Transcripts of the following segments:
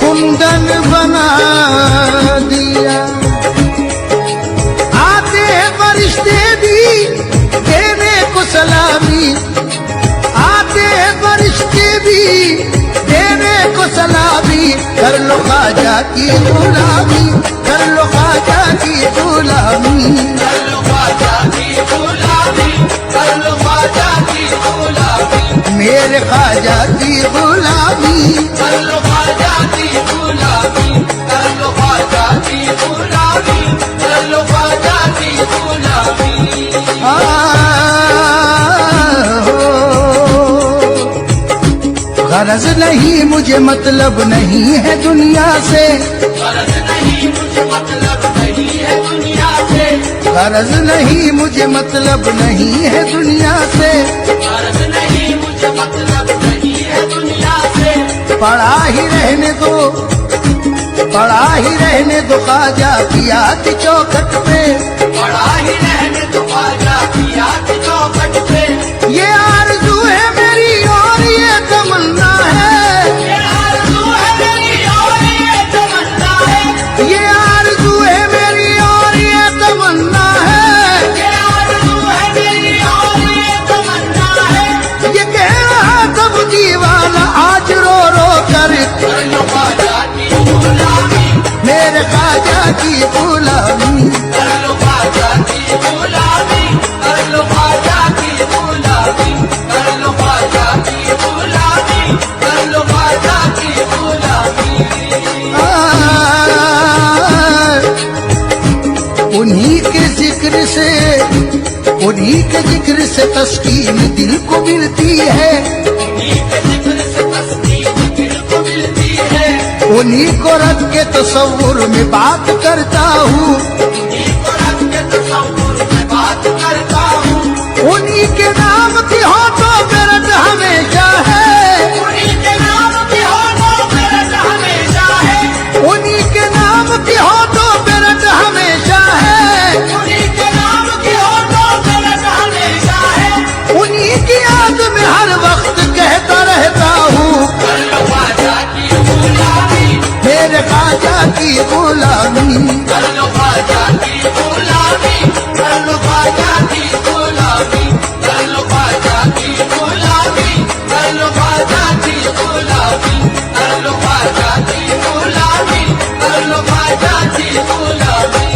कुंदन बना दिया। आते हैं फरिश्ते भी देने को सलामी, आते हैं फरिश्ते भी देने को सलामी। कर लो ख्वाजा की गुलामी, कर लो ख्वाजा की गुलामी, कर लो ख्वाजा की गुलामी, कर लो ख्वाजा की गुलामी, मेरे ख्वाजा की गुलामी, कर लो ख्वाजा की गुलामी, कर लो ख्वाजा की गुलामी, कर लो ख्वाजा की गुलामी। गरज नहीं मुझे मतलब नहीं है दुनिया से, गरज नहीं मुझे मतलब नहीं है दुनिया से, गरज नहीं मुझे मतलब नहीं है दुनिया से। गरज नहीं मुझे मतलब नहीं है दुनिया से। पड़ा ही रहने दो, पड़ा ही रहने दो ख्वाजा की याद चौखट पे, पड़ा ही रहने दो ख्वाजा की याद चौखट पे। ये आरज़ू है मेरी और ये तमन्ना है, ये आरज़ू है मेरी और ये तमन्ना है, ये आरज़ू है मेरी और ये तमन्ना है। ये आरज़ू है मेरी और ये तमन्ना है। ये कह रहा सब दीवाना आज रो रो कर, कर लो ख्वाजा की गुलामी, मेरे ख्वाजा की गुलामी, कर लो ख्वाजा की गुलामी, कर लो ख्वाजा की गुलामी, कर लो ख्वाजा की गुलामी, कर लो ख्वाजा की गुलामी। उन्हीं के जिक्र से, उन्हीं के जिक्र से तस्कीन दिल को मिलती है, उन्हीं के जिक्र से तस्कीन दिल को मिलती है, उन्हीं को रख के तसव्वुर में बात करता हूँ, उन्हीं को रख के तसव्वुर में बात करता हूँ। उन्हीं के नाम की होठों पे रट हमेशा है, उन्हीं के नाम की होठों पे रट हमेशा है, उन्हीं के नाम की होठों पे रट हमेशा है, उन्हीं के नाम की होठों पे रट हमेशा है। उन्हीं की याद में हर वक्त कहता रहता हूँ, कर लो ख्वाजा की गुलामी, मेरे ख्वाजा की गुलामी, कर लो ख्वाजा की गुलामी, कर लो ख्वाजा की गुलामी, कर लो ख्वाजा की गुलामी, कर लो ख्वाजा की गुलामी, कर लो ख्वाजा की गुलामी, कर लो ख्वाजा की गुलामी।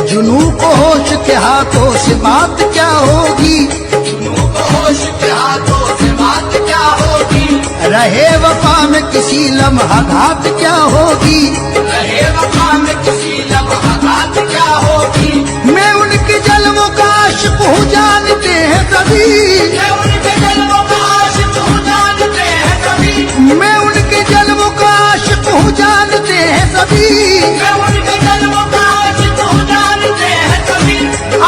जुनू को होश के हाथों से बात क्या होगी, जुनून को होश के हाथों से बात क्या होगी, रहे वफा में किसी लम्हा घात क्या होगी। रहे वफा में किसी लम्हा घात क्या होगी। मैं उनके जलवों का आशिक हूँ जानते हैं सभी, मैं उनके जलवों का आशिक हूँ जानते हैं सभी, मैं उनके जलवों का आशिक हूँ जानते हैं सभी। मैं उनके जलवों का आशिक हूँ जानते हैं सभी।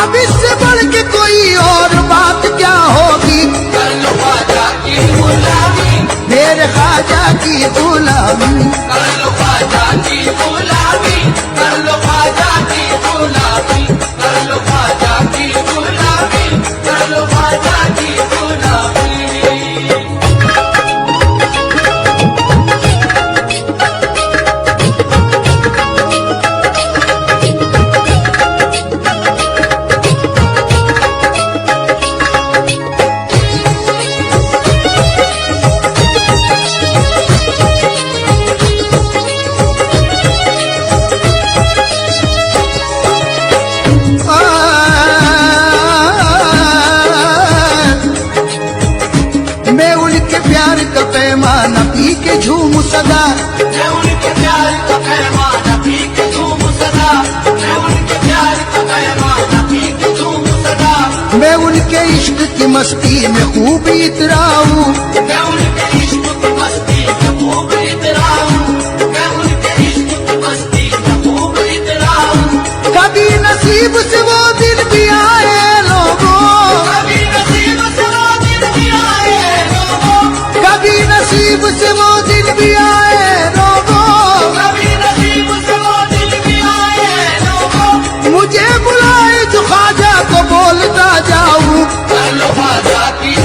अब इससे बढ़ के कोई और बात क्या होगी, कर लो ख्वाजा की गुलामी, मेरे ख्वाजा की गुलामी, कर लो ख्वाजा की गुलामी, कर लो ख्वाजा की गुलामी, कर लो ख्वाजा की गुलामी, कर लो ख्वाजा की गुलामी। मैं उनके प्यार का पैमाना पी के झूम सदा, मैं उनके प्यार का पैमाना पी के झूम सदा, मैं उनके प्यार का पैमाना पी के झूम सदा, मैं उनके इश्क की मस्ती में खूब इतराऊं, मैं उनके इश्क की मस्ती में खूब इतराऊं, मैं उनके इश्क की मस्ती में खूब इतराऊं। कभी नसीब से वो दिन भी आए लोगों, कभी नसीब से वो दिन भी आए लोगों, कभी नसीब से वो दिन भी आए लोगों, कभी नसीब से वो दिन भी आए लोगों। मुझे बुलाए जो ख्वाजा को बोलता जाऊं, कर लो ख्वाजा की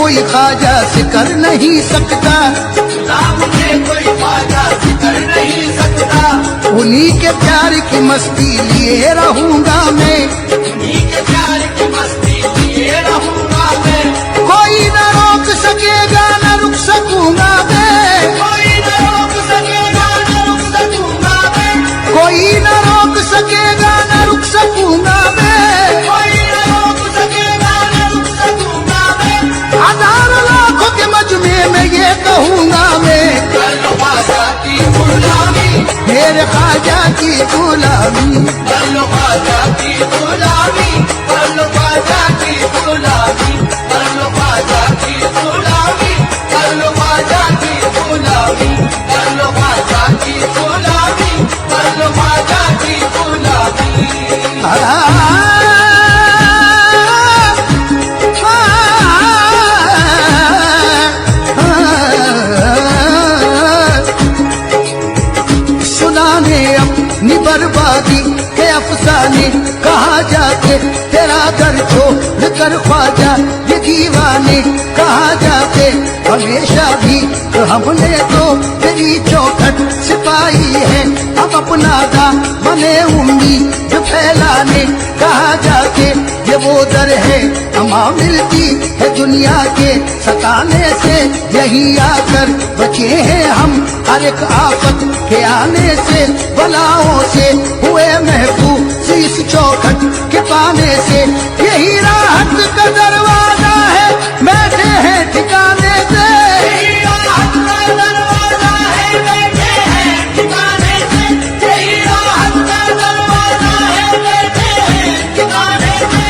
कोई ख्वाजा से कर नहीं सकता, खुदा मुझे कोई ख्वाजा से कर नहीं सकता, उन्हीं के प्यार की मस्ती लिए रहूंगा मैं, उन्हीं के प्यार की मस्ती लिए रहूंगा मैं, कोई न रोक सकेगा न रुक सकूंगा मैं, कोई न रोक सकेगा न रुक सकूंगा मैं, कोई न रोक सकेगा न रुक सकूंगा मैं, कोई न रोक सकेगा न रुक सकूंगा मैं, हजारों लाखों के मजमे में ये कहूंगा मैं, कर लो ख्वाजा की गुलामी, मेरे ख्वाजा की गुलामी, कर लो ख्वाजा की गुलामी, कर लो ख्वाजा की गुलामी, कर लो ख्वाजा की गुलामी, कर लो ख्वाजा की गुलामी, कर लो ख्वाजा की गुलामी, कर लो ख्वाजा की गुलामी। सुनाने अपनी बर्बादी के अफसाने, कहाँ जाके तेरा दर छोड़ कर ख्वाजा ये दीवाने, कहाँ जाके हमेशा भी तो हमने तो तेरी चौखट सिपाही है, हम अपना दामने उम्मीद फैलाने, कहाँ जाके ये वो दर है अमा मिलती है दुनिया के सताने से, यही आकर बचे हैं हम हर एक आफत के आने से, बलाओं से हुए महफूज इस चौखट के पाने से, यही राहत का दरवाजा है बैठे हैं ठिकाने से, यही राहत का दरवाजा है बैठे हैं ठिकाने से, यही राहत का दरवाजा है बैठे हैं ठिकाने से,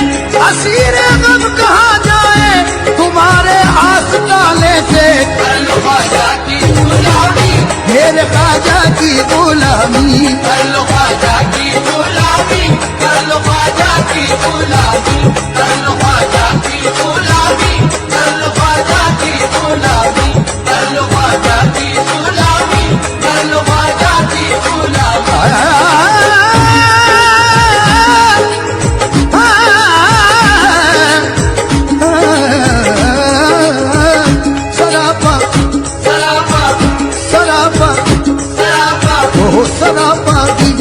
असीर गम कहाँ जाए तुम्हारे आस्ताने से, कर लो ख्वाजा की गुलामी, मेरे ख्वाजा की गुलामी, कर लो ख्वाजा की गुलामी, कर लो ख्वाजा की गुलामी, कर लो ख्वाजा की गुलामी, कर लो ख्वाजा की गुलामी, कर लो ख्वाजा की गुलामी, कर लो ख्वाजा की गुलामी। सरापा सरापा सरापा सरापा ओ सरापा की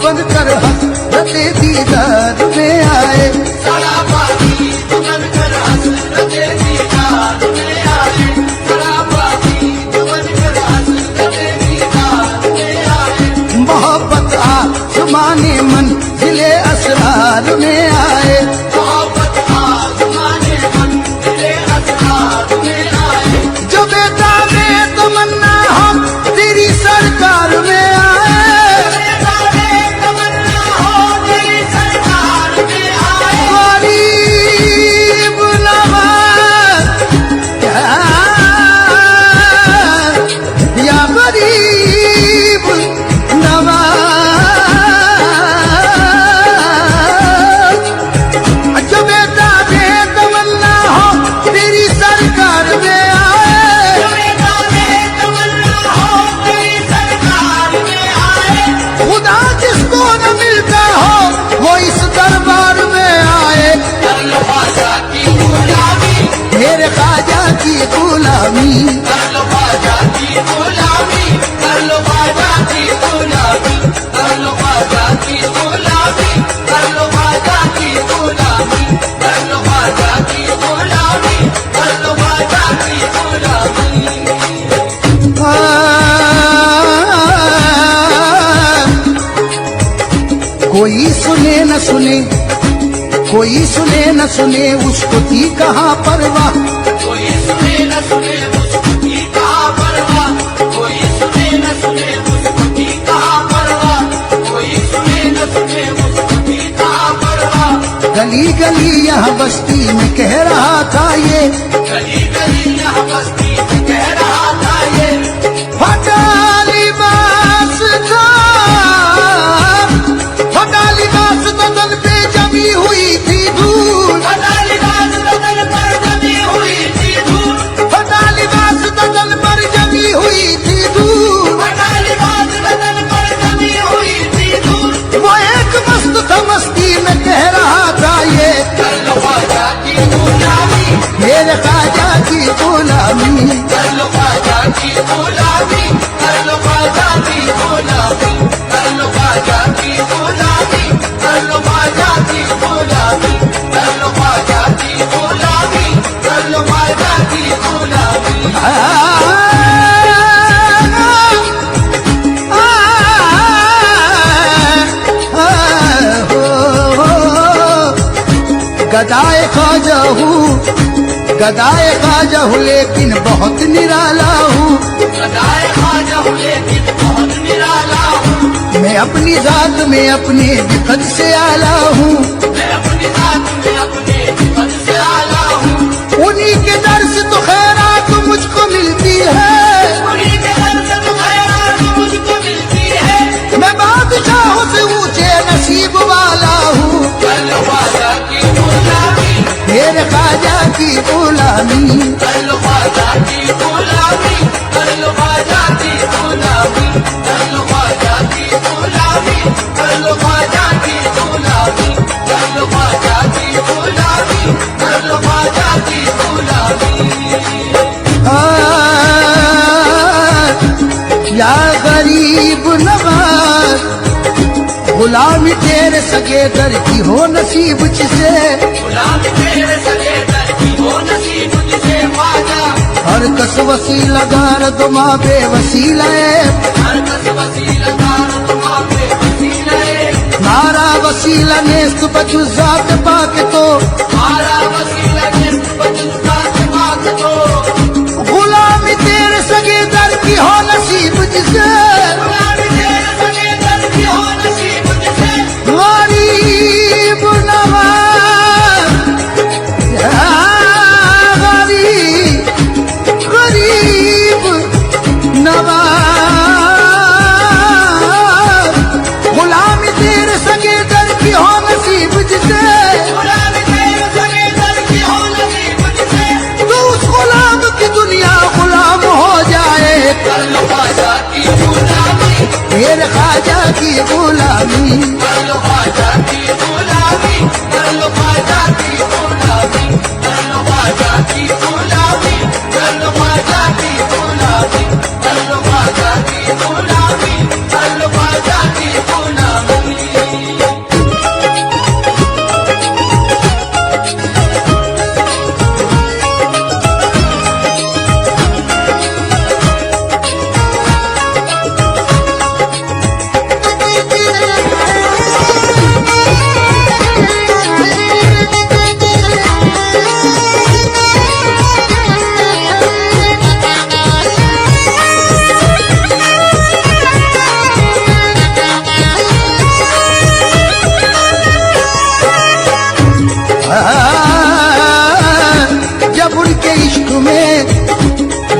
बन कर हंसते दीदार में आए, सरापा की दुल्हन कर हंसते दीदार में आए, सरापा की दुल्हन कर हंसते दीदार में आए, मोहब्बत आसमाने मंजिले असरार में आए, मोहब्बत आसमाने मंजिले असरार में आए, जो बेटा में तमन्ना हम तेरी सरकार में आए, सारे तमन्ना हो तेरी सरकार में आए, गरीब नवाज या गरीब नवाज, जो बेटा दे तमन्ना हो तेरी सरकार में आए, सारे तमन्ना हो तेरी सरकार में आए, खुदा जिसको न मिलता हो वो इस दरबार में आए, कर लो ख्वाजा की गुलामी, मेरे ख्वाजा की गुलामी, कर लो ख्वाजा की गुलामी, कर लो ख्वाजा की गुलामी, कर लो ख्वाजा की गुलामी, कर लो ख्वाजा की गुलामी, कर लो ख्वाजा की गुलामी, कर लो ख्वाजा की गुलामी। कोई सुने न सुने, कोई सुने न सुने उसको थी कहाँ परवाह, कोई सुने न सुने मुझको की कहाँ परवाह, कोई सुने न सुने मुझको की कहाँ परवाह, कोई सुने न सुने मुझको की कहाँ परवाह, गली गली यहाँ बस्ती में कह रहा था ये, गली गली यहाँ बस्ती में कह रहा था ये, फटा लिबास था, फटा लिबास बदन पे जमी हुई थी धूल, फटा लिबास बदन पर जमी हुई थी धूल, फटा गुलामी कर लो ख्वाजा की गुलामी, कर लो ख्वाजा की गुलामी, कर लो ख्वाजा की गुलामी, कर लो ख्वाजा की गुलामी, कर लो ख्वाजा की गुलामी, कर लो ख्वाजा की गुलामी। गदाए ख्वाजा हूँ, गदाए ख्वाजा हूँ, लेकिन बहुत निराला हूँ। गदाए ख्वाजा हूँ लेकिन बहुत निराला हूँ, मैं अपनी जात में अपने दिक्कत से आला हूँ। मैं अपनी जात में अपने पद से आला हूँ। उन्हीं के दर से तो खैरात मुझको मिलती है। उन्हीं के दर से तो खैरात मुझको मिलती है। मैं बादशाहों से ऊंचे नसीब वाला हूँ। कर लो ख्वाजा की गुलामी, मेरे ख्वाजा की गुलामी कर लो ख्वाजा की गुलामी, कर लो ख्वाजा की गुलामी, कर लो ख्वाजा की गुलामी, कर लो ख्वाजा की गुलामी, कर लो ख्वाजा की गुलामी, कर लो ख्वाजा की गुलामी। या गरीब नवाज, गुलामी तेरे सगे दर की हो नसीब जिसे। गुलामी तेरे सगे दर की हो नसीब जिसे ख्वाजा, हर कस वसीला गार दुमा बेवसीला है। हर कस वसीला दार तुमा पे वसीला है। मारा वसीला नेस्त बचु जात पाक तो। मारा वसीला जिस बचता के बात तो, गुलामी तेरे सगे दर की हो नसीब जिसे। गुलामी तेरे सगे दर की हो नसीब जिसे। गरीब नवाज, या गरीब, गरीब नवाज, गुलामी तेरे सगे दर की हो नसीब जिसे। गुलामी तेरे सगे दर की हो नसीब जिसे। तो उस गुलाम की दुनिया गुलाम हो जाए। कर लो ख्वाजा की गुलामी, मेरे ख्वाजा की गुलामी कर लो ख्वाजा की गुलामी, कर लो ख्वाजा की गुलामी, कर लो ख्वाजा की गुलामी, कर लो ख्वाजा की गुलामी, कर लो ख्वाजा की गुलामी, कर लो ख्वाजा की गुलामी।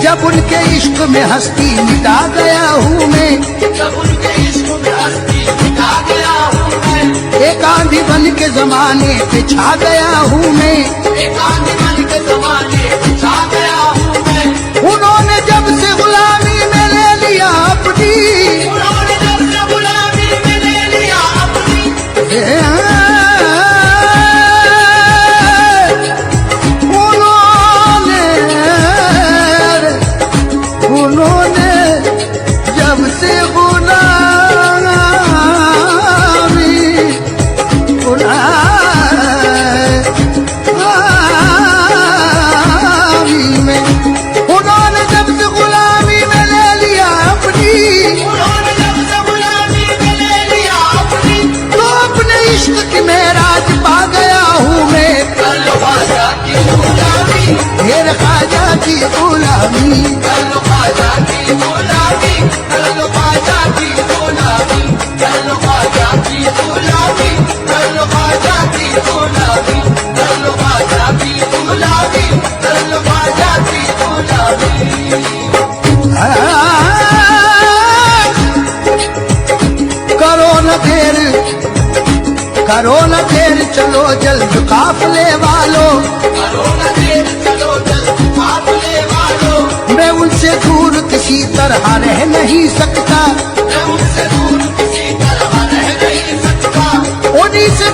जब उनके इश्क में हस्ती मिटा गया हूँ मैं। जब उनके इश्क में हस्ती मिटा गया हूँ मैं, एक आंधी बन के जमाने पे छा गया हूँ मैं। एक आंधी बन के जमाने पे छा गया हूँ मैं। उन्होंने जब से गुलामी में ले लिया अपनी, उन्होंने जब से गुलामी में ले लिया अपनी, उन्होंने जब से गुलामी में, उन्होंने जब से गुलामी में ले लिया अपनी, उन्होंने जब से गुलामी में ले लिया अपनी, तो अपने इश्क की मेराज पा गया हूँ मैं। कर लो ख्वाजा की गुलामी, मेरे ख्वाजा की गुलामी कर लो ख्वाजा की गुलामी, कर लो ख्वाजा की गुलामी, कर लो ख्वाजा की गुलामी, कर लो ख्वाजा की गुलामी, कर लो ख्वाजा की गुलामी, कर लो ख्वाजा की गुलामी। करो न देर, करो न देर, चलो जल्द काफले वालों। करो न देर, चलो जल्द काफले वालों। मैं उनसे दूर किसी तरह रह नहीं सकता। मैं उनसे दूर किसी तरह रह नहीं सकता। उन्हीं से